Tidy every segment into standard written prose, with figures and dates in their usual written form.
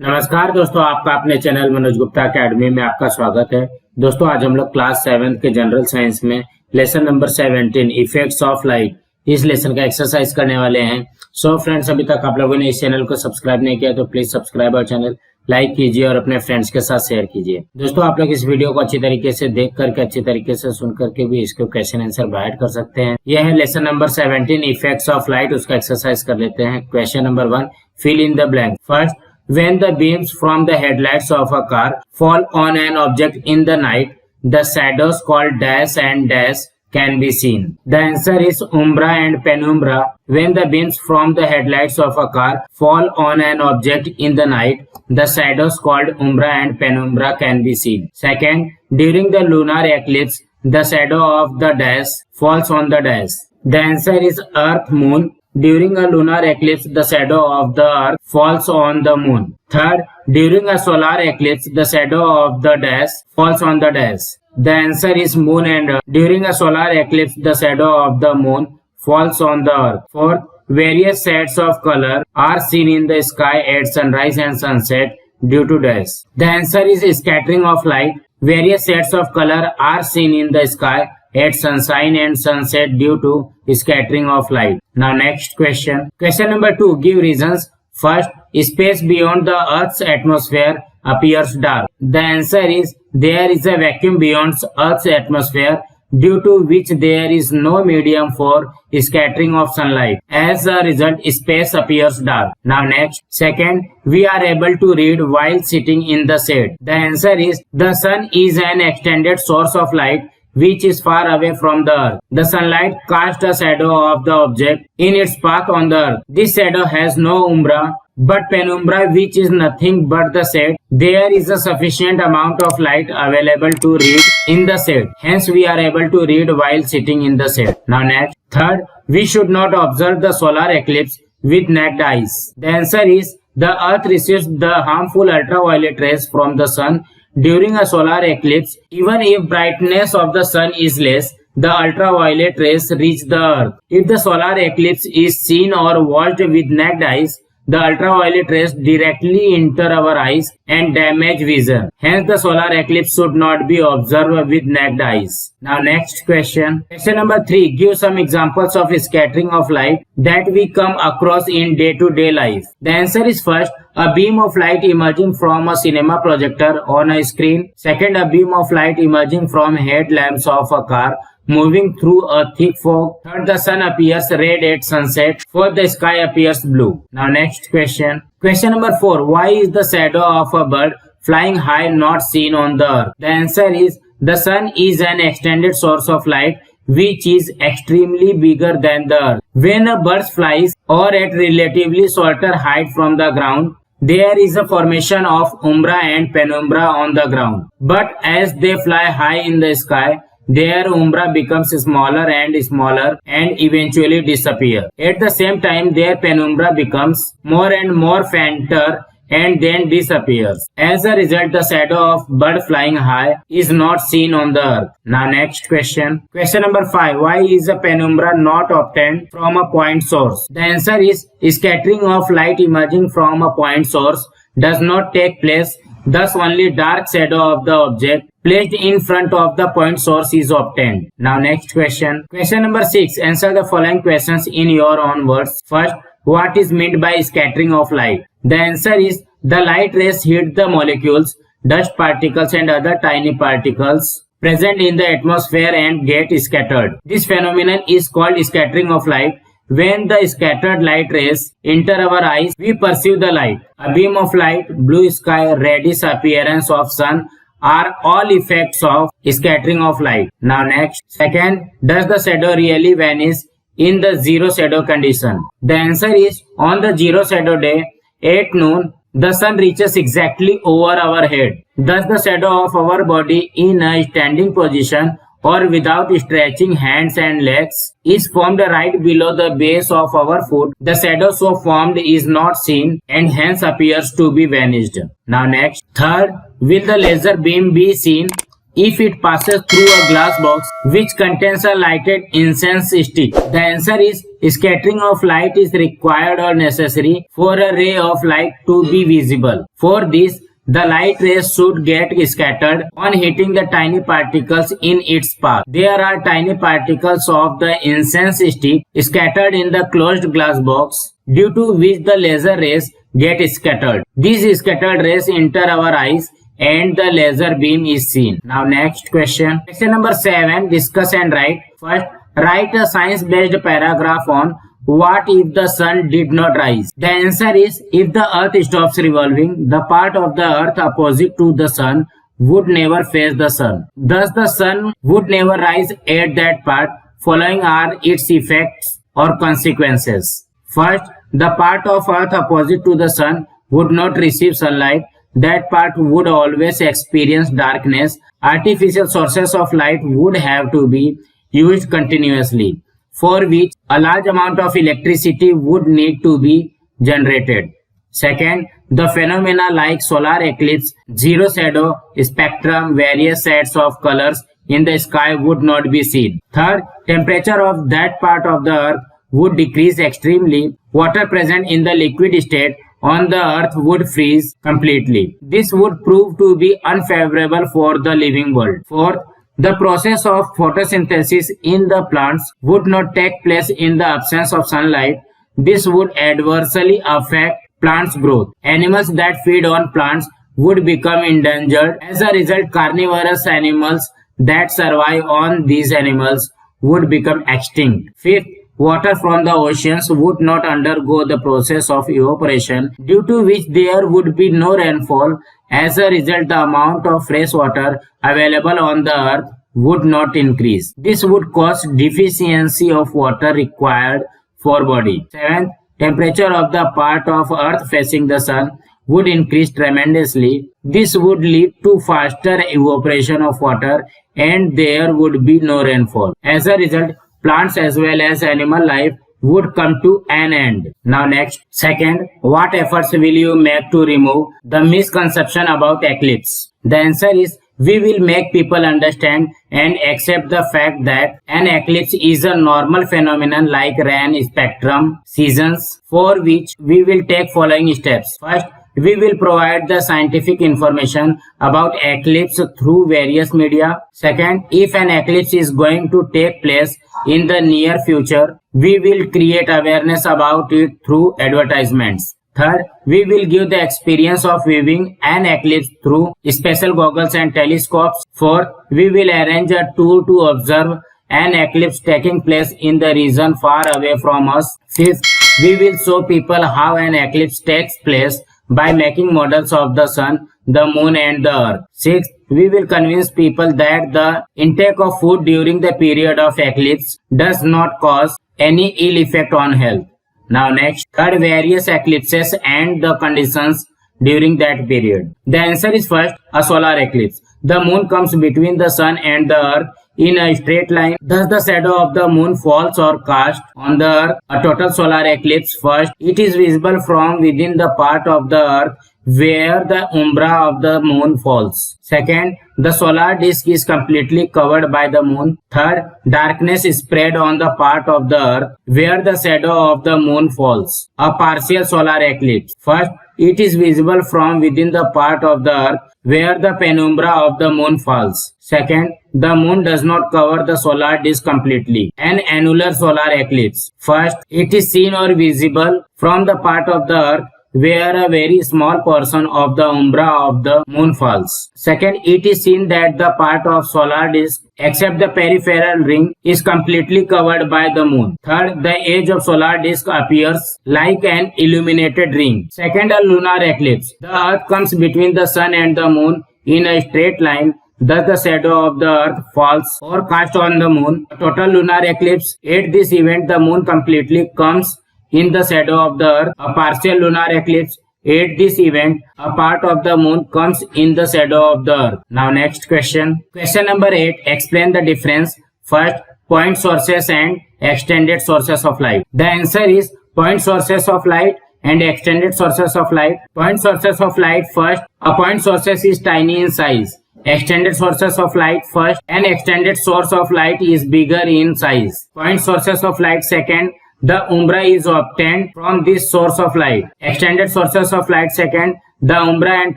नमस्कार दोस्तों, आपका अपने चैनल मनोज गुप्ता अकेडमी में आपका स्वागत है। दोस्तों आज हम लोग क्लास 7 के जनरल साइंस में lesson number 17 effects of light इस लेसन का एक्सरसाइज करने वाले हैं। सो फ्रेंड्स, अभी तक आप लोगों ने इस चैनल को सब्सक्राइब नहीं किया तो प्लीज सब्सक्राइब और चैनल लाइक कीजिए और अपने फ्रेंड्स के साथ शेयर कीजिए। दोस्तों आप लोग इस वीडियो को अच्छी तरीके से देख करके अच्छी तरीके से सुन करके भी इसको क्वेश्चन आंसर बाइट कर सकते हैं। यह है lesson number 17 effects of light. उसका एक्सरसाइज कर लेते हैं। Question number 1, fill in the blank. First, when the beams from the headlights of a car fall on an object in the night, the shadows called dash and dash can be seen. The answer is umbra and penumbra. When the beams from the headlights of a car fall on an object in the night, the shadows called umbra and penumbra can be seen. Second, during the lunar eclipse, the shadow of the dash falls on the dash. The answer is earth, moon. During a lunar eclipse, the shadow of the earth falls on the moon. Third, during a solar eclipse, the shadow of the dash falls on the dash. The answer is moon and earth. During a solar eclipse, the shadow of the moon falls on the earth. Fourth, various shades of color are seen in the sky at sunrise and sunset due to dash. The answer is scattering of light. Various shades of color are seen in the sky at sunshine and sunset due to scattering of light. Now next question. Question number 2. Give reasons. First, space beyond the Earth's atmosphere appears dark. The answer is there is a vacuum beyond Earth's atmosphere due to which there is no medium for scattering of sunlight. As a result, space appears dark. Now next. Second, we are able to read while sitting in the shade. The answer is the sun is an extended source of light which is far away from the earth. The sunlight casts a shadow of the object in its path on the earth. This shadow has no umbra but penumbra, which is nothing but the shade. There is a sufficient amount of light available to read in the shade. Hence we are able to read while sitting in the shade. Now next. Third, we should not observe the solar eclipse with naked eyes. The answer is the earth receives the harmful ultraviolet rays from the sun during a solar eclipse. Even if brightness of the sun is less, the ultraviolet rays reach the earth. If the solar eclipse is seen or watched with naked eyes, the ultraviolet rays directly enter our eyes and damage vision. Hence the solar eclipse should not be observed with naked eyes. Now next question. Question number 3. Give some examples of scattering of light that we come across in day-to-day life. The answer is first, a beam of light emerging from a cinema projector on a screen. Second, a beam of light emerging from headlamps of a car moving through a thick fog. Third, the sun appears red at sunset. Fourth, the sky appears blue. Now next question. Question number 4. Why is the shadow of a bird flying high not seen on the earth? The answer is the sun is an extended source of light which is extremely bigger than the earth. When a bird flies or at relatively shorter height from the ground, there is a formation of umbra and penumbra on the ground. But as they fly high in the sky, their umbra becomes smaller and eventually disappear. At the same time, their penumbra becomes more and more fainter and then disappears. As a result, the shadow of bird flying high is not seen on the earth. Now next question. Question number 5. Why is a penumbra not obtained from a point source? The answer is scattering of light emerging from a point source does not take place. Thus only dark shadow of the object placed in front of the point source is obtained. Now next question. Question number 6. Answer the following questions in your own words. First, what is meant by scattering of light? The answer is the light rays hit the molecules, dust particles and other tiny particles present in the atmosphere and get scattered. This phenomenon is called scattering of light. When the scattered light rays enter our eyes, we perceive the light. A beam of light, blue sky, reddish appearance of sun are all effects of scattering of light. Now next. Second, does the shadow really vanish in the zero shadow condition? The answer is on the zero shadow day at noon, the sun reaches exactly over our head. Thus the shadow of our body in a standing position or without stretching hands and legs is formed right below the base of our foot. The shadow so formed is not seen and hence appears to be vanished. Now next. Third, will the laser beam be seen if it passes through a glass box which contains a lighted incense stick? The answer is scattering of light is required or necessary for a ray of light to be visible. For this, the light rays should get scattered on hitting the tiny particles in its path. There are tiny particles of the incense stick scattered in the closed glass box, due to which the laser rays get scattered. These scattered rays enter our eyes and the laser beam is seen. Now next question. Question number 7. Discuss and write. First, write a science-based paragraph on what if the sun did not rise. The answer is, if the earth stops revolving, the part of the earth opposite to the sun would never face the sun. Thus the sun would never rise at that part. Following are its effects or consequences. First, the part of earth opposite to the sun would not receive sunlight. That part would always experience darkness. Artificial sources of light would have to be used continuously, for which a large amount of electricity would need to be generated. Second, the phenomena like solar eclipse, zero shadow, spectrum, various sets of colors in the sky would not be seen. Third, temperature of that part of the earth would decrease extremely. Water present in the liquid state on the earth would freeze completely. This would prove to be unfavorable for the living world. Fourth, the process of photosynthesis in the plants would not take place in the absence of sunlight. This would adversely affect plants' growth. Animals that feed on plants would become endangered. As a result, carnivorous animals that survive on these animals would become extinct. Fifth, water from the oceans would not undergo the process of evaporation, due to which there would be no rainfall. As a result, the amount of fresh water available on the earth would not increase. This would cause deficiency of water required for body. Seventh, temperature of the part of earth facing the sun would increase tremendously. This would lead to faster evaporation of water and there would be no rainfall. As a result, plants as well as animal life would come to an end. Now next. Second, what efforts will you make to remove the misconception about eclipse? The answer is, we will make people understand and accept the fact that an eclipse is a normal phenomenon like rain, spectrum, seasons, for which we will take following steps. First, we will provide the scientific information about eclipse through various media. Second, if an eclipse is going to take place in the near future, we will create awareness about it through advertisements. Third, we will give the experience of viewing an eclipse through special goggles and telescopes. Fourth, we will arrange a tour to observe an eclipse taking place in the region far away from us. Fifth, we will show people how an eclipse takes place by making models of the sun, the moon and the earth. Sixth, we will convince people that the intake of food during the period of eclipse does not cause any ill effect on health. Now next. Third, various eclipses and the conditions during that period. The answer is first, a solar eclipse. The moon comes between the sun and the earth in a straight line. Thus the shadow of the moon falls or cast on the earth. A total solar eclipse. First, it is visible from within the part of the earth where the umbra of the moon falls. Second, the solar disk is completely covered by the moon. Third, darkness is spread on the part of the earth where the shadow of the moon falls. A partial solar eclipse. First, it is visible from within the part of the earth where the penumbra of the moon falls. Second, the moon does not cover the solar disk completely. An annular solar eclipse. First, it is seen or visible from the part of the earth where a very small portion of the umbra of the moon falls. Second, it is seen that the part of solar disk except the peripheral ring is completely covered by the moon. Third, the edge of solar disk appears like an illuminated ring. Second, a lunar eclipse. The earth comes between the sun and the moon in a straight line. Thus the shadow of the earth falls or cast on the moon. A total lunar eclipse. At this event, the moon completely comes in the shadow of the earth. A partial lunar eclipse. At this event, a part of the moon comes in the shadow of the earth. Now next question. Question number 8. Explain the difference. First, point sources and extended sources of light. The answer is point sources of light and extended sources of light. Point sources of light. First, a point source is tiny in size. extended sources of light. First, an extended source of light is bigger in size. Point sources of light. Second, the umbra is obtained from this source of light. Extended sources of light. Second, the umbra and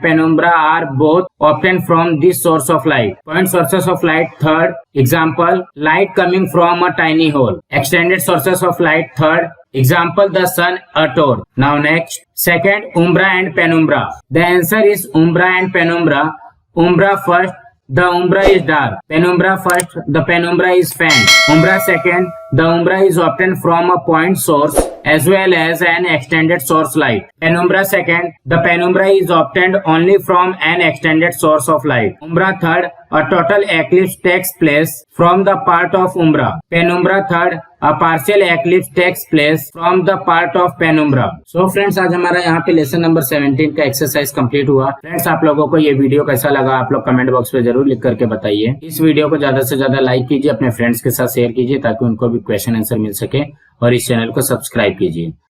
penumbra are both obtained from this source of light. Point sources of light. Third, example, light coming from a tiny hole. Extended sources of light. Third, example, the sun, a torch. Now next, second, umbra and penumbra. The answer is umbra and penumbra. Umbra first, the umbra is dark. Penumbra first, the penumbra is faint. Umbra second, the umbra is obtained from a point source as well as an extended source light. Penumbra second, the penumbra is obtained only from an extended source of light. Umbra third, a total eclipse takes place from the part of umbra. Penumbra third, a partial eclipse takes place from the part of penumbra. So friends, आज हमारा यहाँ पे lesson number 17 का exercise complete हुआ। Friends, आप लोगों को ये वीडियो कैसा लगा आप लोग कमेंट बॉक्स में जरूर लिख करके बताइए। इस वीडियो को ज्यादा से ज्यादा लाइक कीजिए, अपने फ्रेंड्स के साथ शेयर कीजिए ताकि उनको भी क्वेश्चन आंसर मिल सके, और इस चैनल को सब्सक्राइब कीजिए।